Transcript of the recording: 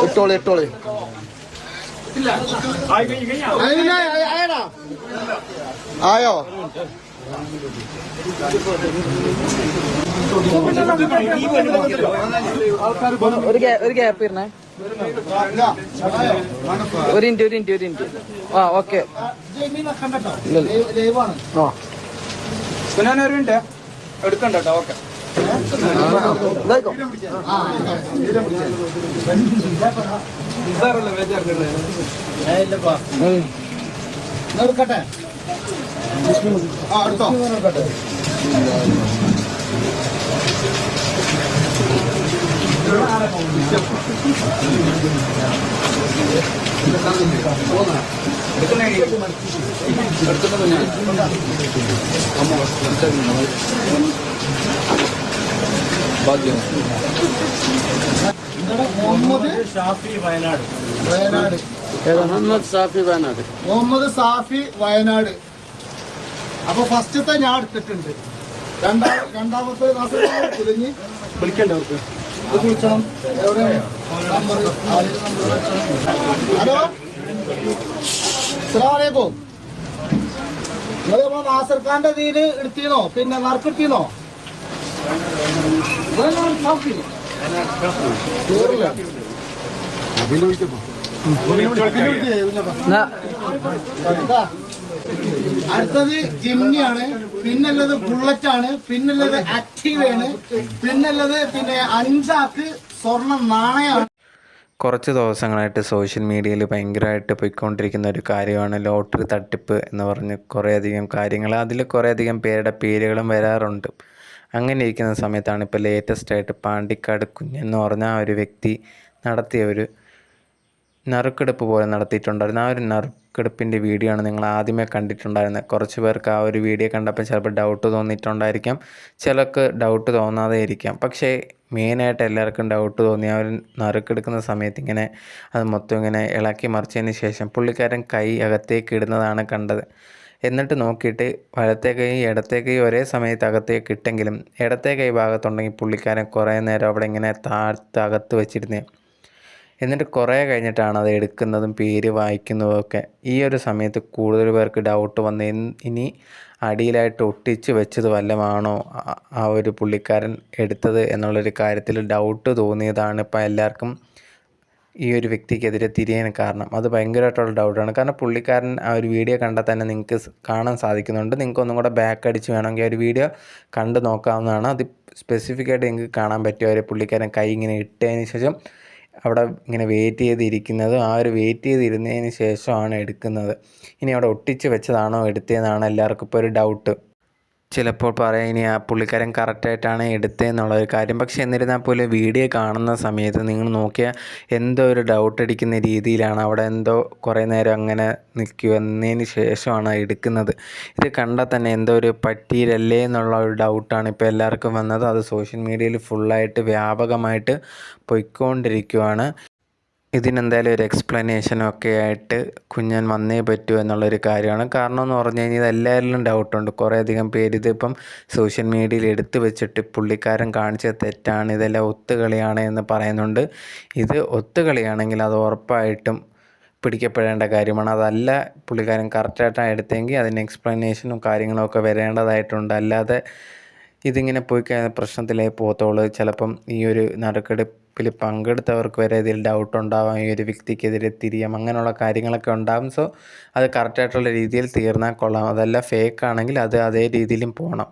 ഇട്ടോളി ഇട്ടോളി. ആയോ? ഒരു ഗ്യാപ്പ് ഇരുന്നേ. ഒരു മിനിറ്റ്. ആ ഓക്കെ. ഒരു മിനിറ്റ് എടുക്കണ്ട കേട്ടോ. ഓക്കെ എടുക്കട്ടെ. എടുത്തോ. മുഹമ്മദ് ഷാഫി വയനാട്. മുഹമ്മദ് സാഫി വയനാട്. അപ്പൊ ഫസ്റ്റത്തെ ഞാൻ എടുത്തിട്ടുണ്ട്. രണ്ടാമത്തെ കുലിഞ്ഞ് വിളിക്കണ്ടവർക്ക് വിളിക്കണം. ഹലോ, അസ്സലാമലൈക്കും. നിങ്ങൾ നമ്മളെ നാസർ ഖാന്റെ ഇതിന് എടുത്തീന്നോ? പിന്നെ നറുക്കെടുത്തീന്നോ? അടുത്തത് ജിമ്നിയാണ്, പിന്നുള്ളത് ബുള്ളറ്റ് ആണ്, പിന്നുള്ളത് ആക്റ്റീവയാണ്, പിന്നുള്ളത് പിന്നെ 5 ആക്ക് സ്വർണ്ണ നാണയമാണ്. കുറച്ച് ദിവസങ്ങളായിട്ട് സോഷ്യൽ മീഡിയയിൽ ഭയങ്കരമായിട്ട് പോയിക്കൊണ്ടിരിക്കുന്ന ഒരു കാര്യമാണ് ലോട്ടറി തട്ടിപ്പ് എന്ന് പറഞ്ഞ് കുറേയധികം കാര്യങ്ങൾ, അതിൽ കുറേയധികം പേരുടെ പേരുകളും വരാറുണ്ട്. അങ്ങനെ ഇരിക്കുന്ന സമയത്താണ് ഇപ്പോൾ ലേറ്റസ്റ്റായിട്ട് പാണ്ടിക്കാട് കുഞ്ഞെന്ന് പറഞ്ഞ ആ ഒരു വ്യക്തി നടത്തിയ ഒരു നറുക്കെടുപ്പ് പോലെ നടത്തിയിട്ടുണ്ടായിരുന്നു. ആ ഒരു നറുക്കെടുപ്പിൻ്റെ വീഡിയോ ആണ് നിങ്ങൾ ആദ്യമേ കണ്ടിട്ടുണ്ടായിരുന്നത്. കുറച്ച് പേർക്ക് ആ ഒരു വീഡിയോ കണ്ടപ്പോൾ ചിലപ്പോൾ ഡൗട്ട് തോന്നിയിട്ടുണ്ടായിരിക്കാം, ചിലർക്ക് ഡൗട്ട് തോന്നാതെ ഇരിക്കാം. പക്ഷേ മെയിനായിട്ട് എല്ലാവർക്കും ഡൗട്ട് തോന്നി ആ ഒരു നറുക്കെടുക്കുന്ന സമയത്ത് ഇങ്ങനെ അത് മൊത്തം ഇങ്ങനെ ഇളക്കി മറിച്ചതിന് ശേഷം പുള്ളിക്കാരൻ കൈ അകത്തേക്ക് ഇടുന്നതാണ് കണ്ടത്. എന്നിട്ട് നോക്കിയിട്ട് വലത്തെ കൈ ഇടത്തെ കൈ ഒരേ സമയത്ത് അകത്തേക്ക് ഇട്ടെങ്കിലും ഇടത്തെ കൈ ഭാഗത്തുണ്ടെങ്കിൽ പുള്ളിക്കാരൻ കുറേ നേരം അവിടെ ഇങ്ങനെ അകത്ത് വെച്ചിരുന്നേ. എന്നിട്ട് കുറേ കഴിഞ്ഞിട്ടാണ് അത് എടുക്കുന്നതും പേര് വായിക്കുന്നതും ഒക്കെ. ഈ ഒരു സമയത്ത് കൂടുതൽ പേർക്ക് ഡൗട്ട് വന്ന് ഇനി അടിയിലായിട്ട് ഒട്ടിച്ച് വെച്ചത് വല്ലതുമാണോ ആ ഒരു പുള്ളിക്കാരൻ എടുത്തത് എന്നുള്ളൊരു കാര്യത്തിൽ ഡൗട്ട് തോന്നിയതാണ് ഇപ്പോൾ എല്ലാവർക്കും ഈ ഒരു വ്യക്തിക്കെതിരെ തിരിയാൻ കാരണം. അത് ഭയങ്കരമായിട്ടുള്ള ഡൗട്ടാണ്. കാരണം പുള്ളിക്കാരൻ ആ ഒരു വീഡിയോ കണ്ടാൽ തന്നെ നിങ്ങൾക്ക് കാണാൻ സാധിക്കുന്നുണ്ട്. നിങ്ങൾക്ക് ഒന്നും കൂടെ ബാക്ക് അടിച്ച് വേണമെങ്കിൽ ആ ഒരു വീഡിയോ കണ്ട് നോക്കാവുന്നതാണ്. അത് സ്പെസിഫിക്കായിട്ട് നിങ്ങൾക്ക് കാണാൻ പറ്റും. ഒരു പുള്ളിക്കാരൻ കൈ ഇങ്ങനെ ഇട്ടതിന് ശേഷം അവിടെ ഇങ്ങനെ വെയിറ്റ് ചെയ്തിരിക്കുന്നത്, ആ ഒരു വെയിറ്റ് ചെയ്തിരുന്നതിന് ശേഷമാണ് എടുക്കുന്നത്. ഇനി അവിടെ ഒട്ടിച്ച് വെച്ചതാണോ എടുത്തതെന്നാണ് എല്ലാവർക്കും ഇപ്പോൾ ഒരു ഡൗട്ട്. ചിലപ്പോൾ പറയാം ഇനി ആ പുള്ളിക്കാരൻ കറക്റ്റായിട്ടാണ് എടുത്തതെന്നുള്ളൊരു കാര്യം. പക്ഷേ എന്നിരുന്നാൽ പോലും വീഡിയോ കാണുന്ന സമയത്ത് നിങ്ങൾ നോക്കിയാൽ എന്തോ ഒരു ഡൗട്ട് അടിക്കുന്ന രീതിയിലാണ് അവിടെ എന്തോ കുറേ നേരം അങ്ങനെ നിൽക്കുന്നതിന് ശേഷമാണ് എടുക്കുന്നത്. ഇത് കണ്ടാൽ തന്നെ എന്തോ ഒരു പറ്റിയിരല്ലേ എന്നുള്ള ഒരു ഡൗട്ടാണ് ഇപ്പോൾ എല്ലാവർക്കും വന്നത്. അത് സോഷ്യൽ മീഡിയയിൽ ഫുള്ളായിട്ട് വ്യാപകമായിട്ട് പോയിക്കൊണ്ടിരിക്കുകയാണ്. ഇതിനെന്തായാലും ഒരു എക്സ്പ്ലനേഷനൊക്കെ ആയിട്ട് കുഞ്ഞൻ വന്നേ പറ്റൂ എന്നുള്ളൊരു കാര്യമാണ്. കാരണം എന്ന് പറഞ്ഞു കഴിഞ്ഞാൽ ഇതെല്ലാവരിലും ഡൗട്ടുണ്ട്. കുറേയധികം പേര് ഇതിപ്പം സോഷ്യൽ മീഡിയയിൽ എടുത്തു വെച്ചിട്ട് പുള്ളിക്കാരൻ കാണിച്ച തെറ്റാണ്, ഇതെല്ലാം ഒത്തുകളിയാണ് എന്ന് പറയുന്നുണ്ട്. ഇത് ഒത്തുകളിയാണെങ്കിൽ അത് ഉറപ്പായിട്ടും പിടിക്കപ്പെടേണ്ട കാര്യമാണ്. അതല്ല പുള്ളിക്കാരൻ കറക്റ്റായിട്ടാണ് എടുത്തെങ്കിൽ അതിന് എക്സ്പ്ലനേഷനും കാര്യങ്ങളൊക്കെ വരേണ്ടതായിട്ടുണ്ട്. അല്ലാതെ ഇതിങ്ങനെ പോയി കഴിഞ്ഞാൽ പ്രശ്നത്തിലേ പോകത്തുള്ളൂ. ചിലപ്പം ഈ ഒരു നറുക്കെടുപ്പിൽ പങ്കെടുത്തവർക്ക് വരെ ഇതിൽ ഡൗട്ട് ഉണ്ടാവാം, ഈ ഒരു വ്യക്തിക്കെതിരെ തിരിയാം, അങ്ങനെയുള്ള കാര്യങ്ങളൊക്കെ ഉണ്ടാകും. സോ അത് കറക്റ്റായിട്ടുള്ള രീതിയിൽ തീർന്നാൽ കൊള്ളാം. അതല്ല ഫേക്ക് ആണെങ്കിൽ അത് അതേ രീതിയിലും പോകണം.